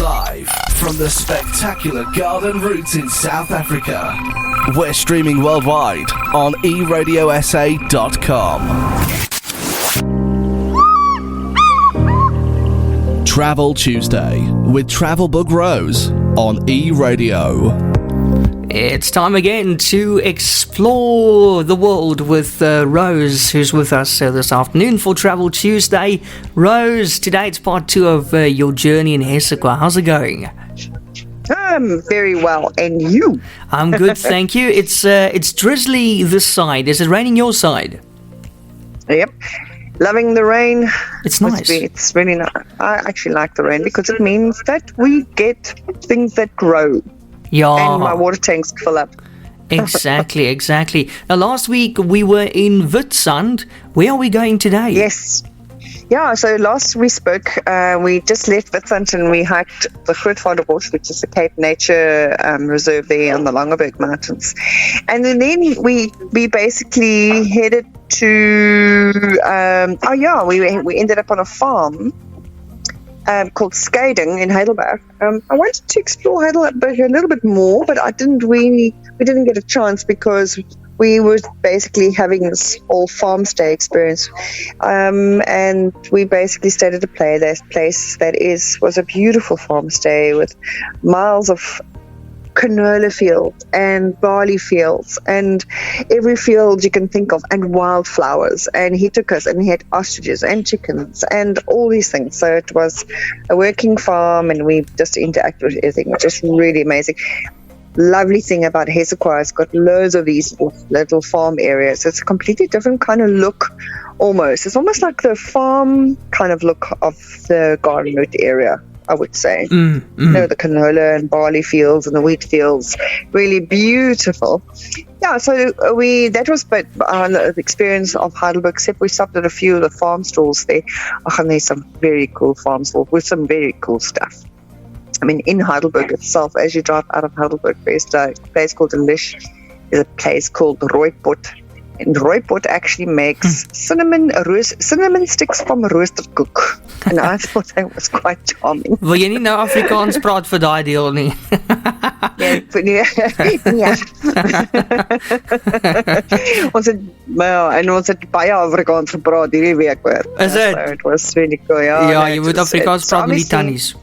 Live from the spectacular Garden Roots in South Africa. We're streaming worldwide on eRadioSA.com. Travel Tuesday with Travelbug Rose on eRadio. It's time again to explore the world with Rose, who's with us this afternoon for Travel Tuesday. Rose, today it's part 2 of your journey in Hessequa. How's it going? Very well, and you? I'm good, thank you. It's drizzly this side. Is it raining your side? Yep. Loving the rain. It's nice. It's really nice. I actually like the rain because it means that we get things that grow. Yeah. And my water tanks fill up. Exactly. Now, last week we were in Witstrand. Where are we going today? Yes. Yeah, so last we spoke, we just left Witstrand and we hiked the Grootvaderbos, which is the Cape Nature Reserve there on the Langeberg Mountains. And then we basically headed to, we ended up on a farm called Skading in Heidelberg. I wanted to explore Heidelberg a little bit more, but we didn't get a chance because we were basically having this whole farm stay experience, and we basically stayed at a place that was a beautiful farm stay with miles of canola fields and barley fields and every field you can think of, and wildflowers. And he took us and he had ostriches and chickens and all these things. So it was a working farm and we just interacted with everything, which is really amazing. Lovely thing about Hessequa, it's got loads of these little farm areas. It's a completely different kind of look almost. It's almost like the farm kind of look of the Garden Route area, I would say. You know, the canola and barley fields and the wheat fields, really beautiful. Yeah, so that was the experience of Heidelberg, except we stopped at a few of the farm stalls there. And there's some very cool farm stalls with some very cool stuff. I mean, in Heidelberg itself, as you drive out of Heidelberg, there's a place called De Lisch, there's a place called Rooipot. And Rooipot actually makes cinnamon sticks from roasted koek. And I thought that was quite charming. Wil jy nie nou Afrikaans praat vir daai deel nie? Ja. Ons het baie Afrikaans gepraat hierdie week hoor. Is it? So it was really cool. Ja, jy moet Afrikaans praat met die tannies.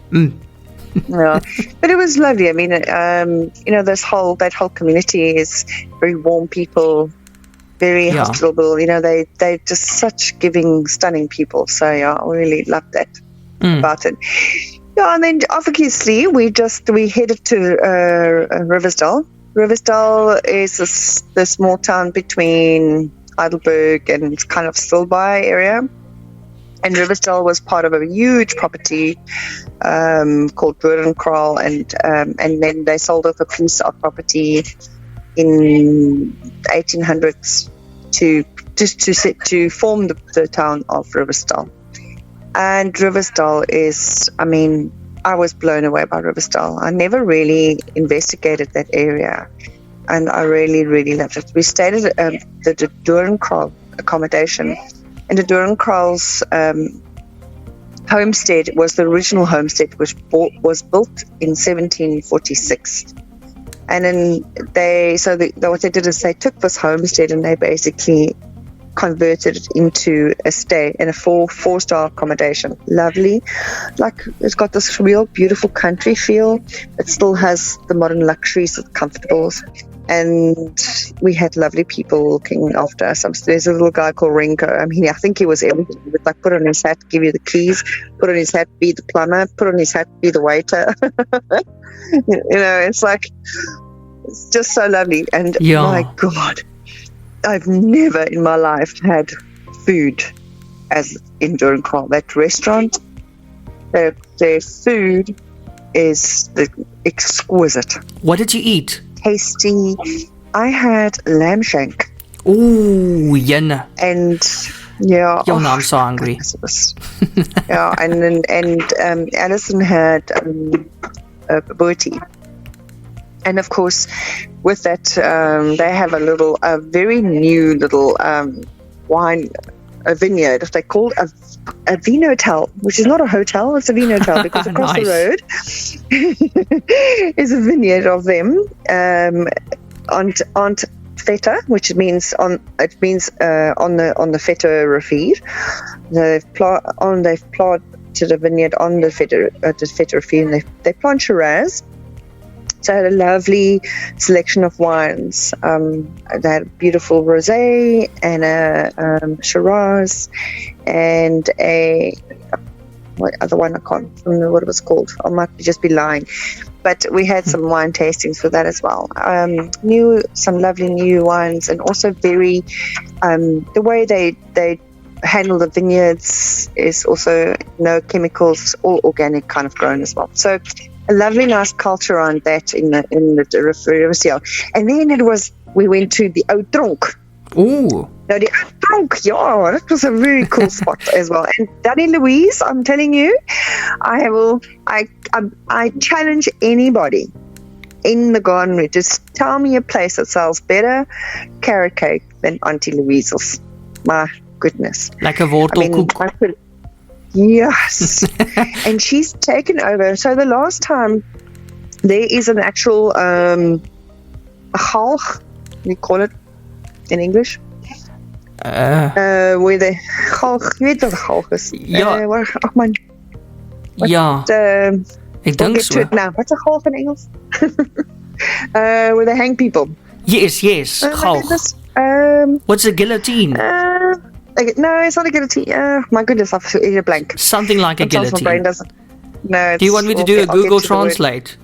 Yeah, but it was lovely. I mean, that whole community is very warm people, very hospitable. You know, they're just such giving, stunning people. So yeah, I really loved that about it. Yeah, and then obviously we headed to Riversdal. Riversdal is the small town between Heidelberg and kind of Stilbaai area. And Riversdal was part of a huge property called Boerenkraal, and then they sold off a piece of property in 1800s to form the town of Riversdal. And Riversdal is, I mean, I was blown away by Riversdal. I never really investigated that area, and I really, really loved it. We stayed at the Doornkraal accommodation. And the Doornkraal's homestead was the original homestead, which was built in 1746. And then what they did is they took this homestead and they basically converted it into a stay in a four-star accommodation. Lovely. Like, it's got this real beautiful country feel. It still has the modern luxuries, the comfortables. And we had lovely people looking after us. There's a little guy called Renko. I mean, I think he was everything. He would put on his hat, give you the keys, put on his hat, be the plumber, put on his hat, be the waiter. It's just so lovely. And my God, I've never in my life had food as in Doornkraal. That restaurant, their food is exquisite. What did you eat? Tasty. I had lamb shank. Ooh, yenna. And yeah, I'm so hungry. Yeah, and Alison had boertie. And of course, with that, they have a very new little wine, a vineyard. They call it a vinotel, which is not a hotel, it's a vinotel because across the road is a vineyard of them. Aunt Feta, which means on the Feta Rivier. They've planted a vineyard on the Feta Rivier, and they plant Shiraz. So I had a lovely selection of wines. They had a beautiful rosé and a Shiraz and what other one? I can't remember what it was called. I might just be lying. But we had some wine tastings for that as well. Some lovely new wines, and also very the way they handle the vineyards is also no chemicals, all organic kind of grown as well. So a lovely, nice culture around that in the Riviera. And then we went to the Oud Tronk. Ooh. No, the Oud Tronk, yeah, that was a very cool spot as well. And Danny Louise, I'm telling you, I challenge anybody in the garden route, just tell me a place that sells better carrot cake than Auntie Louise's. My goodness. Like a wortelkoek. Yes. And she's taken over. So the last time, there is an actual a galg, we call it in English. Where the galg, you weet wat galg is. Ja. Ach man. Ja. Ik denk so. What's a galg in Engels? Where they hang people. Yes, galg. What's a guillotine? No, it's not a guillotine. My goodness, I've eaten a blank. Something like a guillotine. My brain doesn't. No. Do you want me to do a Google Translate?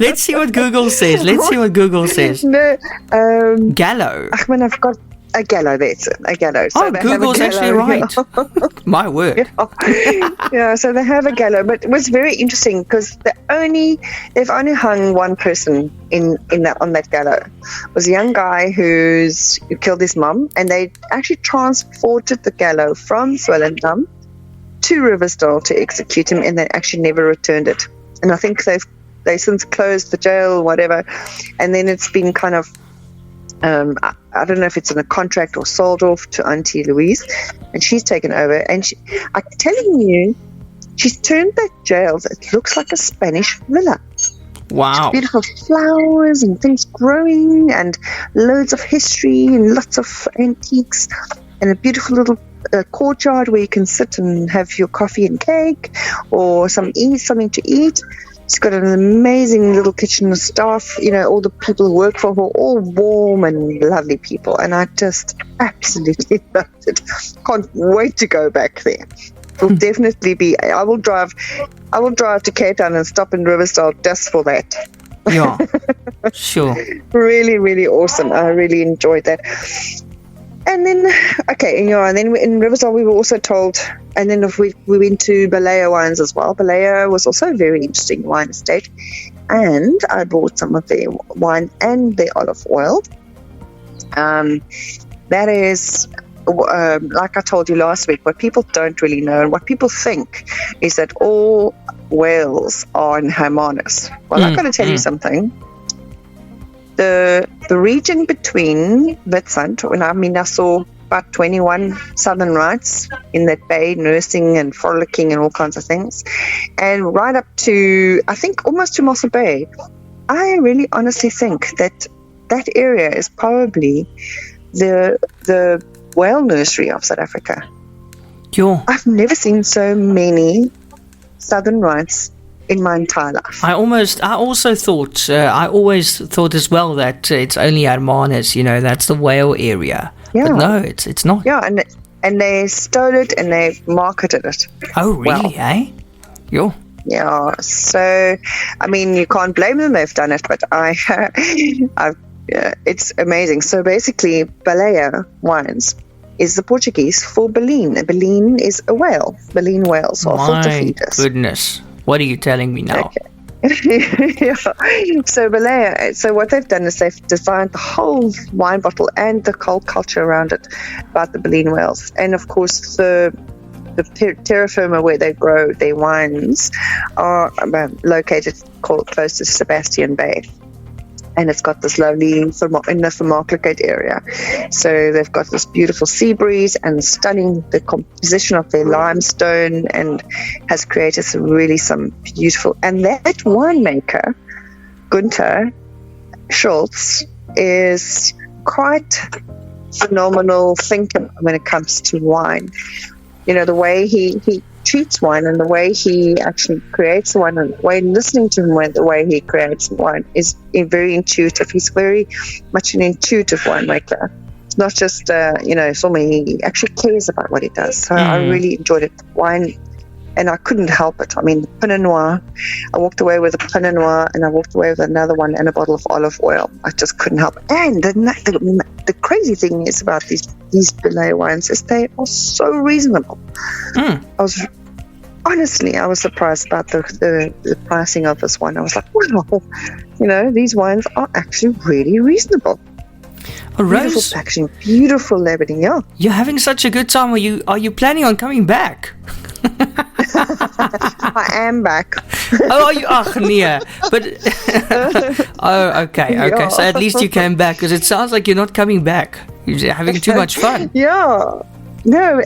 Let's see what Google says. No. Gallow. Ach man, I've got a gallow. That's it. A gallow. So Google's actually right. My word. Yeah, so they have a gallow, but it was very interesting because they've only hung one person on that gallow. It was a young guy who killed his mum, and they actually transported the gallow from Swellendam to Riversdale to execute him, and they actually never returned it. And I think they since closed the jail or whatever, and then it's been kind of I don't know if it's in a contract or sold off to Auntie Louise, and she's taken over. And I'm telling you, she's turned that jail. It looks like a Spanish villa. Wow. Beautiful flowers and things growing, and loads of history and lots of antiques, and a beautiful little courtyard where you can sit and have your coffee and cake or something to eat. She's got an amazing little kitchen staff. All the people who work for her, all warm and lovely people. And I just absolutely loved it. Can't wait to go back there. It'll definitely be. I will drive to Cape Town and stop in Riversdale just for that. Yeah, sure. Really, really awesome. I really enjoyed that. And then, and then in Riversdale we were also told, and then we went to Balea Wines as well. Balea was also a very interesting wine estate, and I bought some of their wine and their olive oil. That is, like I told you last week, what people don't really know and what people think is that all Wales are in Hermanus. Well, I've got to tell you something. The region between Witstrand, I saw about 21 southern rights in that bay, nursing and frolicking and all kinds of things, and right up to, I think, almost to Mossel Bay. I really honestly think that area is probably the whale nursery of South Africa. Sure. I've never seen so many southern rights in my entire life. I always thought as well that it's only Hermanus, that's the whale area. Yeah. But no, it's not. Yeah, and they stole it and they marketed it. Oh, really, eh? Yo. Yeah, so, you can't blame them, they've done it, but it's amazing. So basically, Balea Wines is the Portuguese for baleen. A baleen is a whale. Baleen whales are filter feeders. My goodness. What are you telling me now? Okay. Yeah. So Balea, so what they've done is they've designed the whole wine bottle and the whole culture around it about the baleen whales. And of course the terra firma where they grow their wines are located close to Sebastian Bay. and it's got this lovely in the Vermaaklikheid area. So they've got this beautiful sea breeze and stunning the composition of their limestone, and has created some beautiful. And that winemaker, Gunther Schultz, is quite phenomenal thinker when it comes to wine. The way he treats wine and the way he actually creates wine, and the way listening to him, the way he creates wine is very intuitive. He's very much an intuitive winemaker. It's not just, for me, he actually cares about what he does. So I really enjoyed it. Wine, and I couldn't help it. I mean, Pinot Noir, I walked away with a Pinot Noir, and I walked away with another one and a bottle of olive oil. I just couldn't help it. And the crazy thing is about these Belay wines is they are so reasonable. I was surprised about the pricing of this one. I was like, wow, these wines are actually really reasonable. Well, Rose, beautiful packaging, beautiful labeling. Yeah, you're having such a good time. Are you planning on coming back? I am back. Oh, are you? Yeah. But oh, okay. Yeah. So at least you came back, because it sounds like you're not coming back. You're having too much fun. Yeah. No,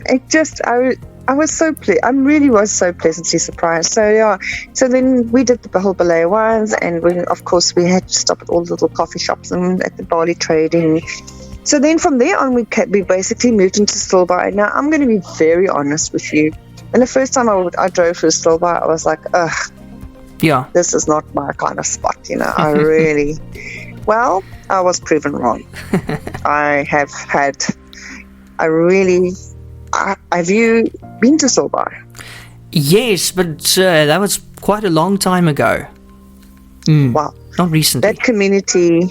I was so I really was so pleasantly surprised. So yeah. So then we did the whole Belay wines, and of course we had to stop at all the little coffee shops and at the barley trading. So then from there on, we basically moved into Stilbaai. Now I'm going to be very honest with you. And the first time I drove through Stilbaai, I was like, ugh. Yeah. This is not my kind of spot, I really. Well, I was proven wrong. Have you been to Stilbaai? Yes, but that was quite a long time ago. Wow. Not recently. That community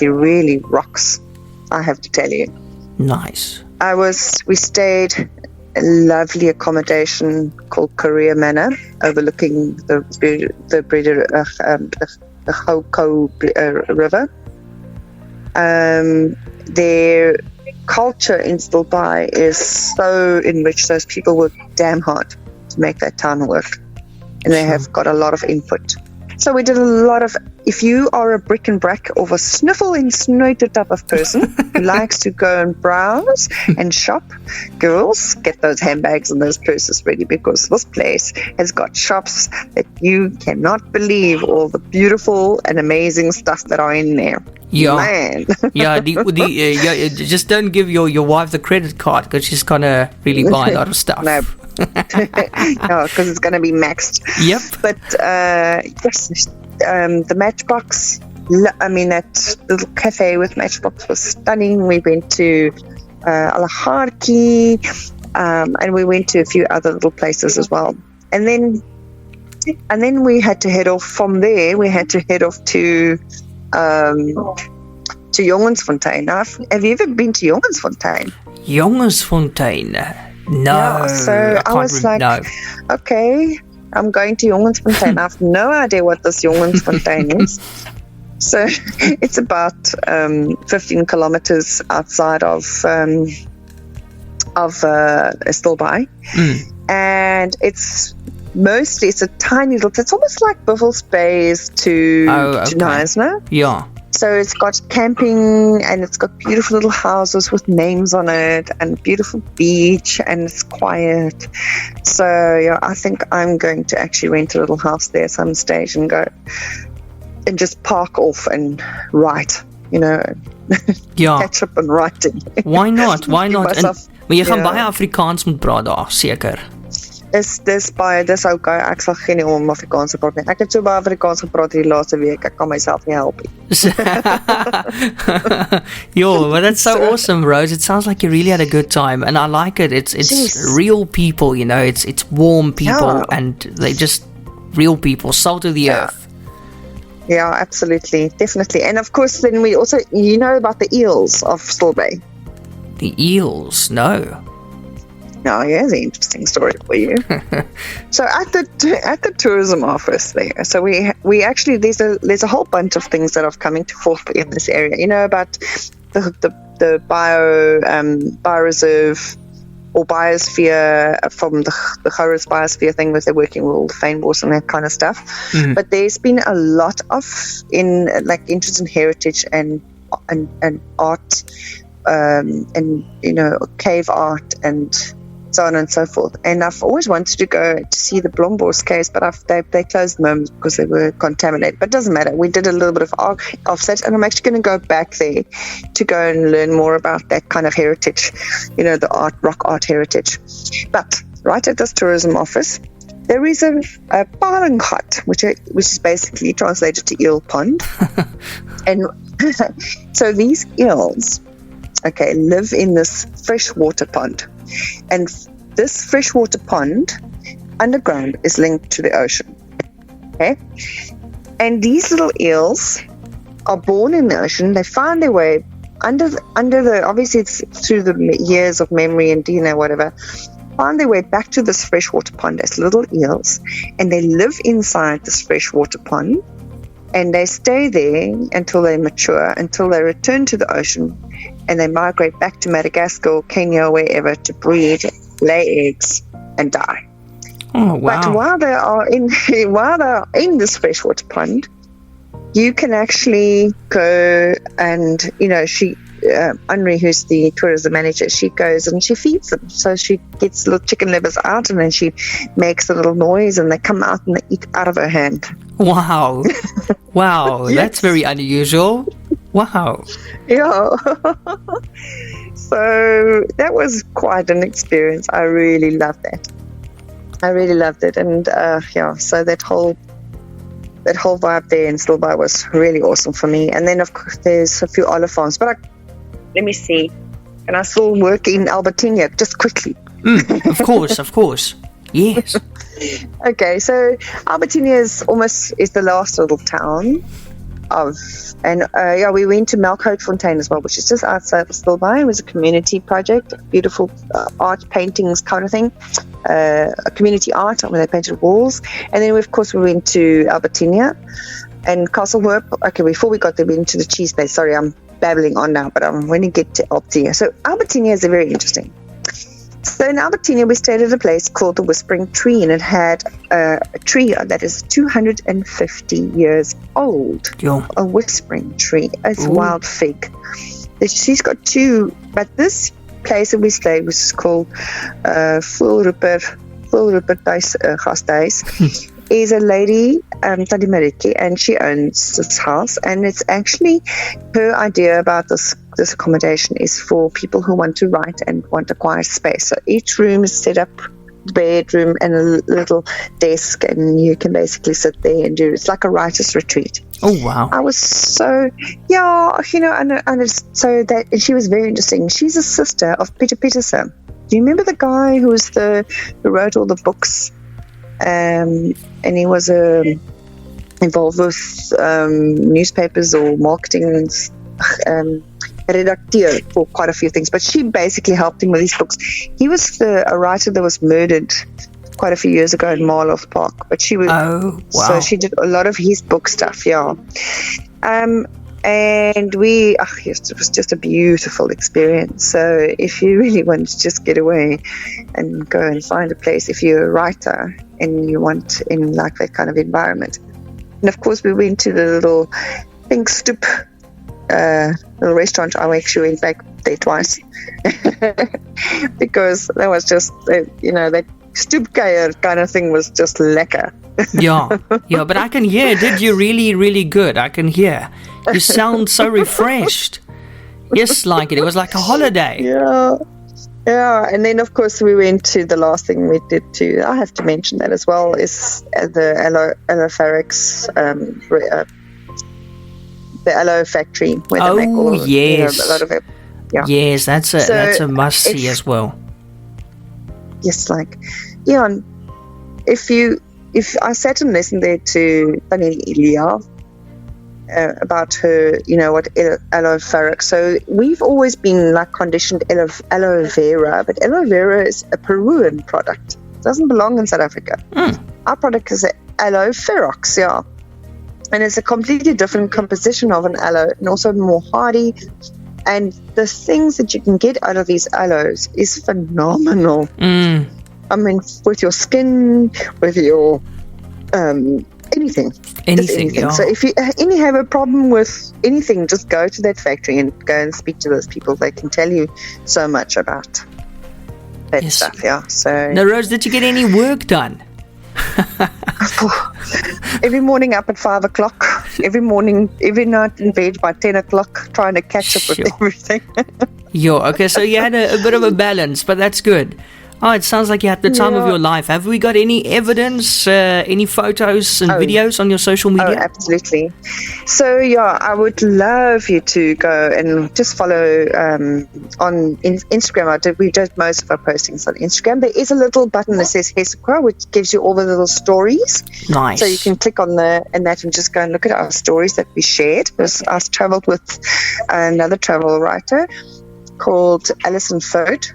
really rocks, I have to tell you. Nice. We stayed a lovely accommodation called Korea Manor, overlooking the Hessequa River. Their culture in Stilbaai is so enriched. Those people work damn hard to make that town work, and they have got a lot of input. So we did a lot of, if you are a brick and brack or a sniffle and snoiter type of person who likes to go and browse and shop, girls, get those handbags and those purses ready, because this place has got shops that you cannot believe all the beautiful and amazing stuff that are in there. Yeah. Man. Just don't give your wife the credit card, because she's gonna really buy a lot of stuff. No. Because it's going to be maxed. Yep. But yes, the Matchbox, that little cafe with Matchbox was stunning. We went to Alaharki, and we went to a few other little places as well. And then we had to head off from there. We had to head off to Jongensfontein. Now, have you ever been to Jongensfontein? Jongensfontein? No. Yeah, so I was like, no. Okay, I'm going to Jongensfontein. I have no idea what this Jongensfontein is. So it's about 15 kilometers outside of Stilbaai. And it's a tiny little, it's almost like Buffels Bay's to Knysna. Yeah. So it's got camping, and it's got beautiful little houses with names on it, and beautiful beach, and it's quiet. So yeah, I think I'm going to actually rent a little house there some stage and go and just park off and write, catch up and writing. Why not? Why not? Maar jy gaan baie Afrikaans moet praat daar, seker. Dis okay. Ek sal geen om Afrikaans te praat nie. Ek het so baie Afrikaans gepraat hierdie laaste week. Ek kan myself nie help nie. Yo, but that's so awesome, Rose. It sounds like you really had a good time, and I like it. It's real people, It's warm people, and they just real people, salt of the earth. Yeah, absolutely, definitely. And of course, then we also, about the eels of Stilbaai. The eels? No. No, here's an interesting story for you. So at the tourism office there, so we actually there's a whole bunch of things that are coming to forth in this area. About the bioreserve or biosphere from the Horus biosphere thing where they're working with all the fynbos and that kind of stuff. But there's been a lot of interest in heritage and art, and cave art and so on and so forth. And I've always wanted to go to see the Blombos caves, but they closed them because they were contaminated. But it doesn't matter. We did a little bit of offset, and I'm actually going to go back there to go and learn more about that kind of heritage, the rock art heritage. But right at this tourism office, there is a Parangat, which is basically translated to eel pond. And so these eels, live in this freshwater pond. And this freshwater pond underground is linked to the ocean. Okay? And these little eels are born in the ocean. They find their way under the obviously it's through the years of memory and DNA, whatever, find their way back to this freshwater pond as little eels, and they live inside this freshwater pond, and they stay there until they mature, until they return to the ocean, and they migrate back to Madagascar or Kenya or wherever to breed, lay eggs, and die. Oh, wow. But while they are in this freshwater pond, you can actually go and, Henri, who's the tourism manager, she goes and she feeds them. So she gets little chicken livers out, and then she makes a little noise, and they come out and they eat out of her hand. Wow. Wow, Yes. That's very unusual. Wow. Yeah. So that was quite an experience. I really loved that. And so that whole vibe there in Stilbaai was really awesome for me. And then of course there's a few olive farms, but let me see. And I still work in Albertina just quickly. Of course. Yes. Okay, so Albertina is the last little town we went to Melkhoutfontein as well, which is just outside of Stilbaai. It was a community project, beautiful art paintings kind of thing, a community art where they painted walls. And then of course we went to Albertina and Castlehoop. Okay, before we got there, we went to the cheese place. Sorry, I'm babbling on now, but I'm going to get to Albertina. So Albertina is very interesting. So in Albertina, we stayed at a place called the Whispering Tree, and it had a tree that is 250 years old. Yo. A whispering tree. It's Ooh. wild fig. She's got two, but this place that we stayed was called Fulrupert Gasthuis. Is a lady, Tadi Mariki, and she owns this house, and it's actually her idea about this accommodation is for people who want to write and want a quiet space. So each room is set up, bedroom and a little desk, and you can basically sit there and it's like a writer's retreat. Oh, wow. I was so, and she was very interesting. She's a sister of Peter Peterson. Do you remember the guy who wrote all the books? And he was involved with newspapers or marketing, redacteur for quite a few things. But she basically helped him with these books. He was a writer that was murdered quite a few years ago in Marlow Park. But she was, Oh, wow. so she did a lot of his book stuff. Yeah. And it was just a beautiful experience. So if you really want to just get away and go and find a place, if you're a writer and you want in like that kind of environment. And of course we went to the little Pink Stoep little restaurant. I actually went back there twice because that was just, that stoepkuier kind of thing was just lekker. Yeah, but I can hear, did you really, really good? I can hear. You sound so refreshed. Yes, like it was like a holiday. Yeah, and then of course we went to the last thing we did too. I have to mention that as well is the Aloferix, the aloe factory where they make all of, yes. a lot of it. Yeah. Yes, that's a must see as well. Yes, and if I sat and listened there to Tannie Ilia about her, what aloe ferrex. So we've always been conditioned aloe vera, but aloe vera is a Peruvian product. It doesn't belong in South Africa. Our product is aloe ferox, yeah. And it's a completely different composition of an aloe, and also more hardy, And the things that you can get out of these aloes is phenomenal. I mean, with your skin, with your anything. Anything. So if you have a problem with anything, just go to that factory and go and speak to those people. They can tell you so much about that stuff. Yeah. So now, Rose, did you get any work done? Every morning up at 5 o'clock. Every morning, every night in bed by 10 o'clock, trying to catch up with everything. Okay, so you had a bit of a balance, but that's good. Oh, it sounds like you had the time of your life. Have we got any evidence, any photos and videos on your social media? Oh, absolutely. So, I would love you to go and just follow on Instagram. We did most of our postings on Instagram. There is a little button that says Hessequa, which gives you all the little stories. Nice. So you can click on that and just go and look at our stories that we shared. Because I traveled with another travel writer called Alison Fote.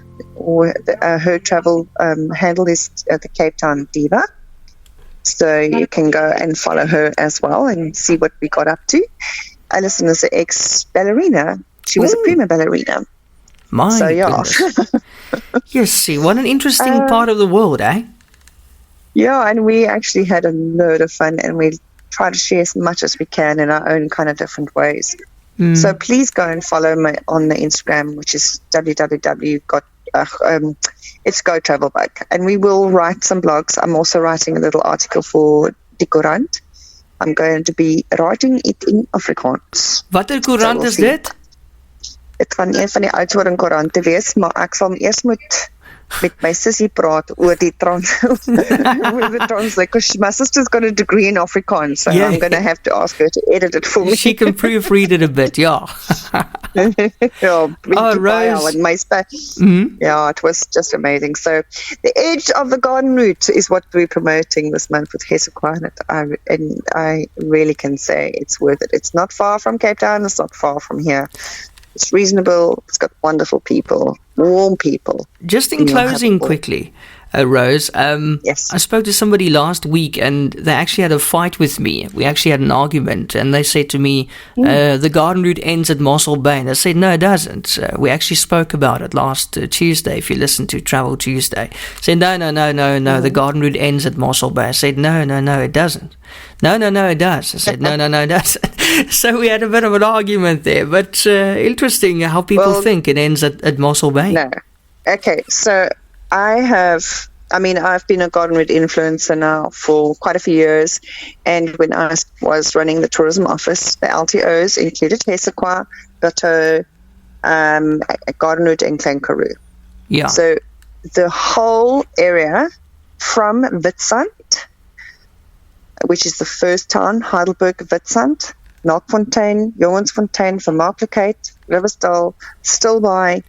Her travel handle is the Cape Town Diva. So you can go and follow her as well and see what we got up to. Alison is an ex-ballerina. She was a prima ballerina. Goodness. Yes, see, what an interesting part of the world, eh? Yeah, and we actually had a load of fun, and we try to share as much as we can in our own kind of different ways. So please go and follow me on the Instagram, which is it's Go Travelbug, and we will write some blogs. I'm also writing a little article for Die Courant. I'm going to be writing it in Afrikaans. Watter koerant is dit? Dit gaan een van die oudste koerante wees, maar ek sal eers moet met my sussie praat oor die translate, because my sister's got a degree in Afrikaans, so I'm going to have to ask her to edit it for me. She can proofread it a bit, Rose. Yeah, it was just amazing. So the edge of the garden route is what we're promoting this month with Hessequa, and I really can say it's worth it. It's not far from Cape Town, it's not far from here. It's reasonable. It's got wonderful people, warm people. Just in closing quickly, Rose, yes. I spoke to somebody last week and they actually had a fight with me. We actually had an argument and they said to me, the garden route ends at Mossel Bay. And I said, no, it doesn't. We actually spoke about it last Tuesday, if you listen to Travel Tuesday. I said, no, the garden route ends at Mossel Bay. I said, no, it doesn't. No, it does. I said, no, it doesn't. So we had a bit of an argument there, but interesting how people think it ends at Mossel Bay. No. Okay, so I've been a garden route influencer now for quite a few years, and when I was running the tourism office, the LTOs included Hessequa, Gato, garden route and Klein-Karoo. Yeah. So the whole area from Witstrand, which is the first town, Heidelberg, Witstrand, Melkfontein, Jongensfontein, Vermaaklikheid, Riversdal, Stilbaai,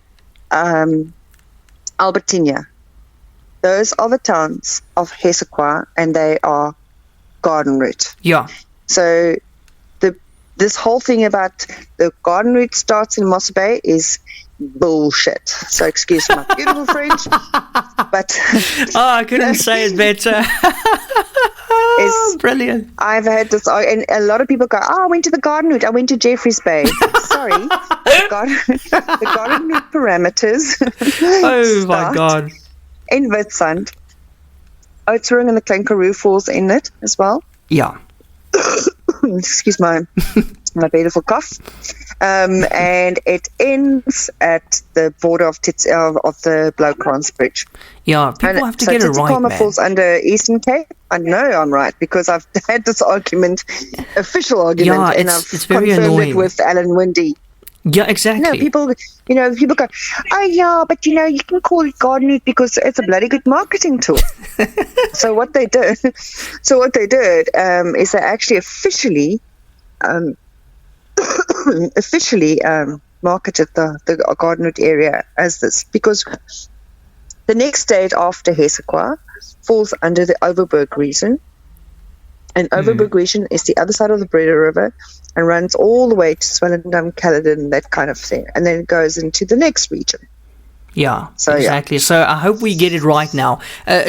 Albertina. Those are the towns of Hessequa, and they are garden route. Yeah. So this whole thing about the garden route starts in Mossel Bay is bullshit. So excuse my beautiful French, but I couldn't say it better. It's brilliant. I've had this, and a lot of people go, I went to the garden route. I went to Jeffreys Bay. Sorry, the garden route parameters. Oh my God. In Witstrand, Oudtshoorn and the Klein-Karoo falls in it as well. Yeah. Excuse my beautiful cough. And it ends at the border of the Blaukrans Bridge. Yeah, people have to get it right, Tsitsikamma man. falls under Eastern Cape. I know I'm right because I've had this argument, official argument, Yeah, and it's I've very confirmed annoying. it with Alan Windy. Yeah, exactly. No, people go, oh yeah, but you can call it garden route because it's a bloody good marketing tool. So what they did is they actually officially marketed the garden route area as this, because the next state after Hessequa falls under the Overberg region. And Overberg region is the other side of the Breda River and runs all the way to Swellendam, Caledon, that kind of thing. And then it goes into the next region. Yeah, exactly. So I hope we get it right now.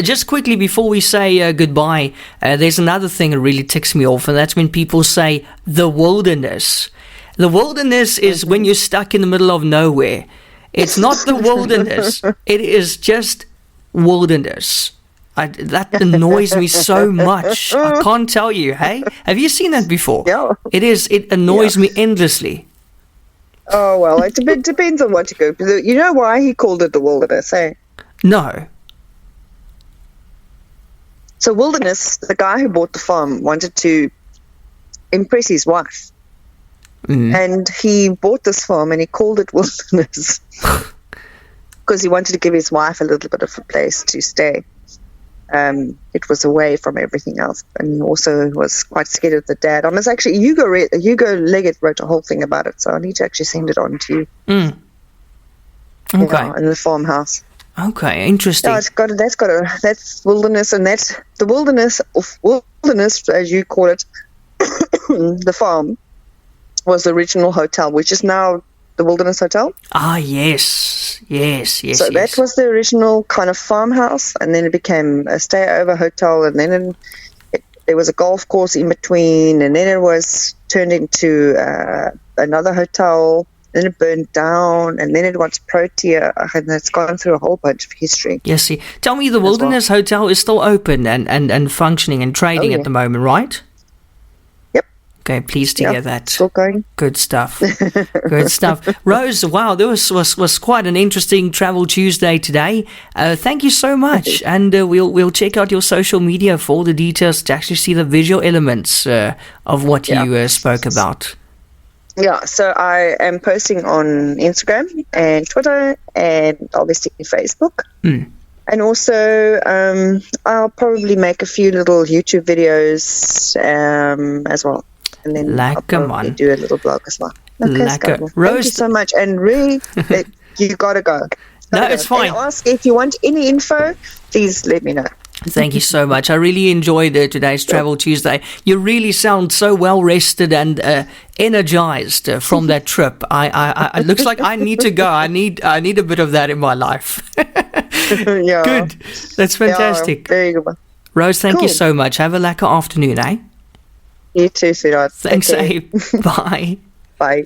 Just quickly before we say goodbye, there's another thing that really ticks me off, and that's when people say the wilderness. The wilderness is when you're stuck in the middle of nowhere. It's not the wilderness. It is just wilderness. That annoys me so much. I can't tell you. Hey, have you seen that before? Yeah. It annoys me endlessly. Oh, well, it depends on what you go. You know why he called it the wilderness, eh? No. So wilderness, the guy who bought the farm wanted to impress his wife. And he bought this farm and he called it wilderness because he wanted to give his wife a little bit of a place to stay. It was away from everything else, and he also was quite scared of the dad. I must actually, Hugo Leggett wrote a whole thing about it, so I need to actually send it on to you. Okay. Yeah, in the farmhouse. Okay, interesting. Yeah, that's wilderness, and that's the wilderness, as you call it. The farm was the original hotel, which is now the Wilderness Hotel. Ah, yes. So that was the original kind of farmhouse, and then it became a stay-over hotel, and then there was a golf course in between, and then it was turned into another hotel, then it burned down, and then it went to Protea, and it's gone through a whole bunch of history. Yes, see. Tell me, the Wilderness Hotel is still open and functioning and trading at the moment, right? Okay, pleased to hear that. Still going. Good stuff. Good stuff. Rose, wow, this was quite an interesting Travel Tuesday today. Thank you so much. And we'll check out your social media for all the details to actually see the visual elements of what you spoke about. Yeah, so I am posting on Instagram and Twitter and obviously Facebook. And also, I'll probably make a few little YouTube videos as well. And then I'll probably do a little blog as well. Okay, Rose, thank you so much. And really, you got to go. No, it's fine. And ask if you want any info, please let me know. Thank you so much. I really enjoyed today's Travel Tuesday. You really sound so well rested and energized from that trip. It looks like I need to go. I need a bit of that in my life. Yeah. Good. That's fantastic. Yeah, very good. Rose, thank you so much. Have a lekker afternoon, eh? You too, sweetheart. Thanks, eh? Bye. Bye.